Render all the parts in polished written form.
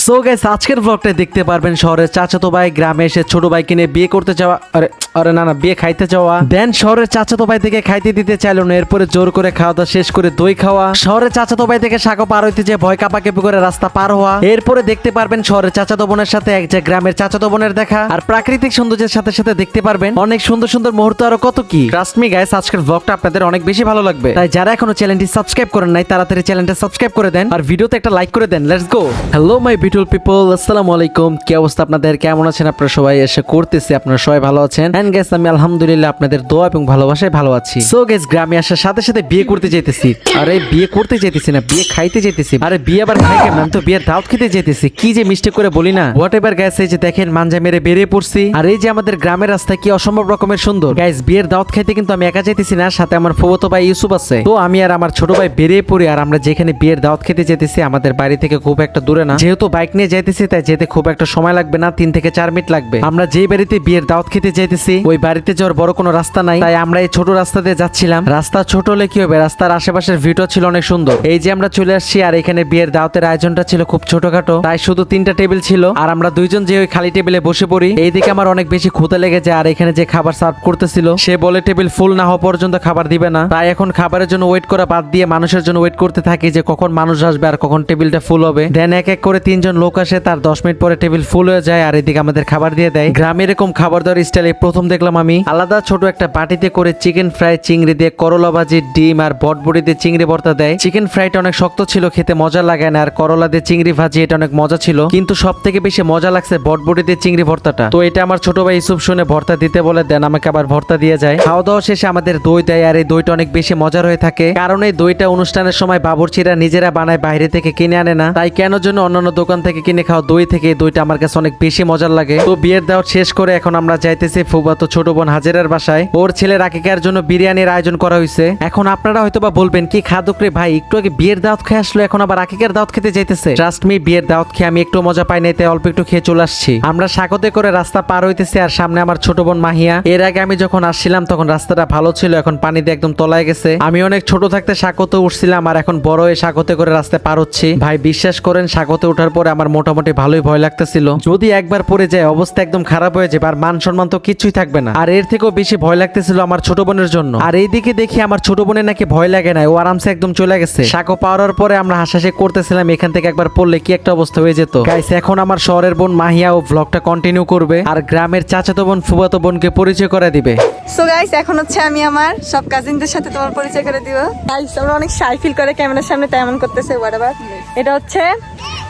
So guys আজকের ব্লগটা দেখতে পারবেন শহরের চাচাতো ভাই গ্রামে এসে ছোট ভাইকে নিয়ে বিয়ে করতে যাওয়া, আরে আরে না বিয়ে খাইতে যাওয়া, দেন শহরের চাচাতো ভাই থেকে খাইতে দিতে চাইলো না, এরপরে জোর করে খাওয়া দাওয়া শেষ করে দই খাওয়া, শহরের চাচাতো ভাই থেকে সাঁকো পার হইতে যে ভয় কাপাকাপি করে রাস্তা পার হওয়া, এরপরে দেখতে পারবেন শহরের চাচাতো বোনের সাথে এক যে গ্রামের চাচাতো বোনের দেখা, আর প্রাকৃতিক সৌন্দর্যের সাথে সাথে দেখতে পারবেন অনেক সুন্দর সুন্দর মুহূর্ত আরো কত কি। ট্রাস্ট মি গাইস আজকের ব্লগটা আপনাদের অনেক বেশি ভালো লাগবে, তাই যারা এখনো চ্যানেলটি সাবস্ক্রাইব করেন নাই তাড়াতাড়ি চ্যানেলটা সাবস্ক্রাইব করে দেন আর ভিডিওতে একটা লাইক করে দেন। Let's go. Hello my beautiful people, আসসালামু আলাইকুম। কি অবস্থা আপনাদের, কেমন আছেন আপনারা সবাই? এসে করতেছি আপনারা সবাই ভালো আছেন। এন্ড গাইস আমি আলহামদুলিল্লাহ আপনাদের দোয়া এবং ভালোবাসায় ভালো আছি। সো গাইস গ্রামে আসার সাথে সাথে বিয়ে করতে যেতেছি, আরে বিয়ে করতে যেতেছি না, বিয়ে খাইতে যেতেছি। আরে বিয়ে আবার খাই কেন, আমি তো বিয়ের দাওয়াত খেতে যেতেছি। কি যে মিস্টেক করে বলি না, হোয়াট এভার গাইস। এই যে দেখেন মাঞ্জা মেরে বেরিয়ে পড়ছি, আর এই যে আমাদের গ্রামের রাস্তা কি অসম্ভব রকমের সুন্দর। গাইস বিয়ের দাওয়াত খাইতে কিন্তু আমি একা যেতেছি না, সাথে আমার ফুফাতো ভাই ইউসুফ আছে। তো আমি আর আমার ছোট ভাই বেরিয়ে পড়ি, আর আমরা যেখানে বিয়ের দাওয়াত খেতে যেতেছি আমাদের বাড়ি থেকে খুব একটা দূরে না, যেহেতু বাইক নিয়ে যাইতেছি তাই যেতে খুব একটা সময় লাগবে না, 3 থেকে 4 মিনিট লাগবে। আমরা যেই বাড়িতে বিয়ের দাওয়াত খেতে যাইতেছি ওই বাড়িতে যাওয়ার বড় কোনো রাস্তা নাই, তাই আমরা এই ছোট রাস্তা দিয়ে যাচ্ছিলাম। রাস্তা ছোট হলে কি হবে, রাস্তার আশেপাশের ভিউটা ছিল অনেক সুন্দর। এই যে আমরা চলে আসছি, আর এখানে বিয়ের দাওয়াতের আয়োজনটা ছিল খুব ছোটখাটো, তাই শুধু 3টা টেবিল ছিল, আর আমরা দুইজন যে ওই খালি টেবিলে বসে পড়ি। এইদিকে আমার অনেক বেশি ক্ষুধা লেগে যায়, আর এখানে যে খাবার সার্ভ করতেছিল সে বলে টেবিল ফুল না হওয়া পর্যন্ত খাবার দিবে না, তাই এখন খাবারের জন্য ওয়েট করা বাদ দিয়ে মানুষের জন্য ওয়েট করতে থাকি যে কখন মানুষ আসবে আর কখন টেবিলটা ফুল হবে। দেন এক এক করে 3জন লোক আসে, তার 10 মিনিট পরে টেবিল ফুল হয়ে যায়, আর এদিকে আমাদের খাবার দিয়ে দেয়। গ্রামে এরকম খাবার দেওয়ার স্টাইলে প্রথম দেখলাম আমি। আলাদা ছোট একটা বাটিতে করে চিকেন ফ্রাই, চিংড়ি দিয়ে করলা ভাজি, ডিম আর বটবটি দিয়ে চিংড়ি ভর্তা দেয়। চিকেন ফ্রাইটা অনেক শক্ত ছিল, খেতে মজা লাগে না, আর করলা দিয়ে চিংড়ি ভাজি এটা অনেক মজা ছিল, কিন্তু সব থেকে বেশি মজা লাগছে বটবটি দিয়ে চিংড়ি ভর্তাটা। তো এটা আমার ছোট ভাই ইউসুফ শুনে ভর্তা দিতে বলে, দেন আমাকে আবার ভর্তা দিয়ে যায়। খাওয়া দাওয়া শেষে আমাদের দই দেয়, আর এই দইটা অনেক বেশি মজার হয়ে থাকে, কারণ এই দইটা অনুষ্ঠানের সময় বাবুর্চিরা নিজেরা বানায়, বাইরে থেকে কিনে আনে না, তাই কেন জন্য অন্যান্য দোকান থেকে কিনে খাওয়া দই থেকে এই দইটা আমার কাছে অনেক বেশি মজার লাগে। তো বিয়ের দাওয়াত শেষ করে এখন আমরা যাইতেছি ফুফাতো ছোট বোন হাজেরার বাসায়, ওর ছেলের আকিকার জন্য বিরিয়ানির আয়োজন করা হয়েছে। এখন আপনারা হয়তোবা বলবেন কি খাদক রে ভাই, একটু আগে বিয়ের দাওয়াত খেয়ে আসলো এখন আবার আকিকার দাওয়াত খেতে যাইতেছে। ট্রাস্ট মি বিয়ের দাওয়াত খেয়ে আমি একটু মজা পাই নাই, তাই অল্প একটু খেয়ে চলে আসছি। আমরা স্বাগতে করে রাস্তা পার হইতেছি, আর সামনে আমার ছোট বোন মাহিয়া। এর আগে আমি যখন আসছিলাম তখন রাস্তাটা ভালো ছিল, এখন পানি দিয়ে একদম তলায় গেছে। আমি অনেক ছোট থাকতে স্বাগতে উঠছিলাম, আর এখন বড় হয়ে স্বাগতে করে রাস্তায় পার হচ্ছি। ভাই বিশ্বাস করেন স্বাগতে ওঠার পরে আমার মোটামুটি ভালোই ভয় লাগতেছিল, যদি একবার পড়ে যায় অবস্থা একদম খারাপ হয়ে যাবে, আর মান সম্মান তো কিছুই থাকবে না। আর এর থেকেও বেশি ভয় লাগতেছিল আমার ছোট বোনের জন্য। আর এইদিকে দেখি আমার ছোট বোনের নাকি ভয় লাগে না, ও আরামসে একদম চলে গেছে। সাঁকো পাওয়ার পরে আমরা হাসাহাসি করতেছিলাম, এখান থেকে একবার পড়লে কি একটা অবস্থা হয়ে যেত। গাইস এখন আমার শহরের বোন মাহিয়া ও ব্লগটা কন্টিনিউ করবে, আর গ্রামের চাচাতো বোন ফুফাতো বোনকে পরিচয় করে দিবে। সো গাইস এখন হচ্ছে আমি আমার সব কাজিনদের সাথে তোমার পরিচয় করে দিব। গাইস আমরা অনেক শাই ফিল করে ক্যামেরার সামনে, তাই এমন করতেছে হোয়াটএভার। এটা হচ্ছে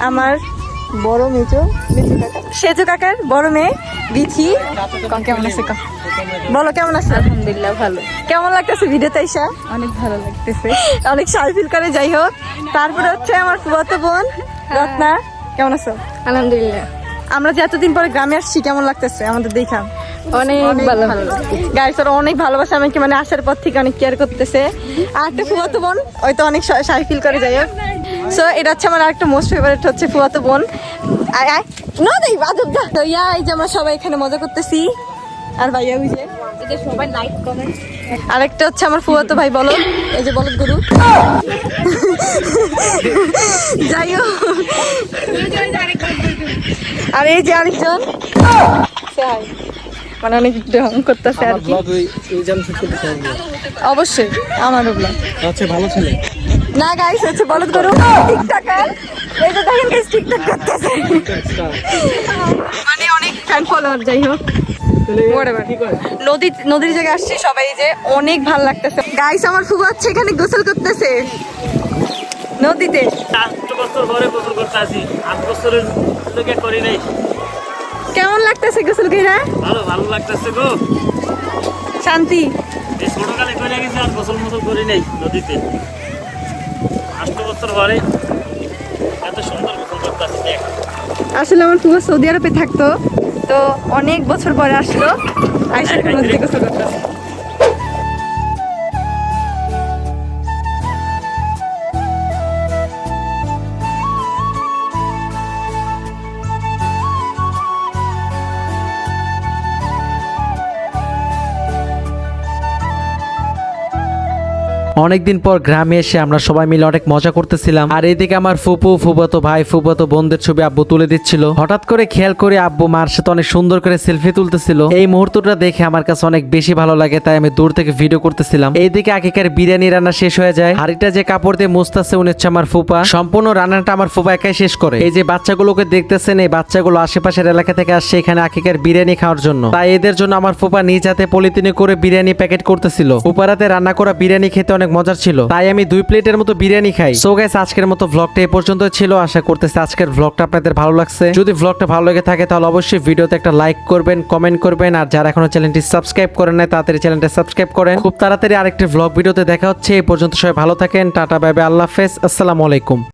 আমার বড় সেজু কাকার বড় মেয়ে বিথি। কেমন আছে বলো, কেমন আছে? আলহামদুলিল্লাহ ভালো। কেমন লাগতেছে ভিডিওতে আইসা? অনেক ভালো লাগতেছে। অনেক শাই ফিল করে, যাই হোক। তারপরে হচ্ছে আমার ফুফাতো বোন রত্না। কেমন আছো? আলহামদুলিল্লাহ। আমরা যে এতদিন পরে গ্রামে আসছি, কেমন লাগতেছে আমাদের দেখা? অনেক ভালো। গাইস ওরা অনেক ভালোবাসে আমাকে, মানে আসার পর থেকে অনেক কেয়ার করতেছে। আর একটা ফুফাতো বোন, ওই তো অনেক শাই ফিল করে, যাই হোক। সো এটা হচ্ছে আমার আরেকটা মোস্ট ফেভারিট হচ্ছে ফুফাতো বোন। আয় আয় না দেই বাদব দা তো ইয়া, এই যে আমরা সবাই এখানে মজা করতেছি। আর ভাইয়া ওই যে সবাই লাইক কমেন্ট। আরেকটা হচ্ছে আমার ফুফাতো ভাই বলদ, এই যে বলদ গরু। যাই হোক, আর এই যে আরেকজন মানে অনেক ঢং করতেছে আর কি। অবশ্যই আমার ব্লগ আচ্ছা ভালো ছেলে না গাইস, হচ্ছে বলদ গরু টিকটকার। এই যে দেখেন গাইস টিকটক করতেছে, মানে অনেক ফ্যান ফলোয়ার। যাই হোক নদীর জায়গায় আসছি সবাই, যে অনেক ভালো লাগতেছে। গাইস আমার ফুফু হচ্ছে এখানে গোসল করতেছে নদীতে। 8 বছর পরে গোসল করতে আসি, 8 বছরের থেকে করি নাই। কেমন লাগতেছে গোসল কইরা? ভালো লাগতেছে গো, শান্তি। এই ছোটকালে করে গেছি, আর গোসল মোসল করি নাই নদীতে। 8 বছর পরে এত সুন্দর গোসল করতে আসি। দেখ আসলে আমার ফুফু সৌদি আরবে থাকতো, তো অনেক বছর পরে আসলো, আইসা নদীতে গোসল করতেছে। অনেকদিন পর গ্রামে এসে আমরা সবাই মিলে অনেক মজা করতেছিলাম। আর এইদিকে আমার ফুফাতো ভাই ফুফাতো বোনদের ছবি আব্বু তুলে দিচ্ছিল। হঠাৎ করে খেয়াল করে আব্বু মার সাথে অনেক সুন্দর করে সেলফি তুলতেছিল। এই মুহূর্তটা দেখে আমার কাছে অনেক বেশি ভালো লাগে, তাই আমি দূর থেকে ভিডিও করতেছিলাম। এইদিকে আকিকার বিরিয়ানি রান্না শেষ হয়ে যায়। হাড়িটা যে কাপড় দিয়ে মুছতেছে উনি হচ্ছে আমার ফুপা। সম্পূর্ণ রান্নাটা আমার ফুপা একাই শেষ করে। এই যে বাচ্চাগুলোকে দেখতেছেন, এই বাচ্চাগুলো আশেপাশের এলাকা থেকে আসছে এখানে আকিকার বিরিয়ানি খাওয়ার জন্য। তাই এদের জন্য আমার ফুপা নিজ হাতে পলিথিনে করে বিরিয়ানি প্যাকেট করতেছিল। ফুপারাতে রান্না করা বিরিয়ানি খেতে অনেক মজার ছিল, তাই আমি 2 প্লেটের মতো বিরিয়ানি খাই। সো গাইস, আজকের মতো ভ্লগটা এই পর্যন্ত ছিল। আশা করতেছি আজকের ভ্লগটা আপনাদের ভালো লাগছে। যদি ভ্লগটা ভালো লেগে থাকে তাহলে অবশ্যই ভিডিওতে একটা লাইক করবেন, কমেন্ট করবেন। আর যারা এখনো চ্যানেলটি সাবস্ক্রাইব করেন নাই তাড়াতাড়ি চ্যানেলটা সাবস্ক্রাইব করেন। খুব তাড়াতাড়ি আরেকটি ভ্লগ ভিডিওতে দেখা হচ্ছে। এই পর্যন্ত সবাই ভালো থাকেন। টাটা, বাই বাই, আল্লাহ হাফেজ, আসসালামু আলাইকুম।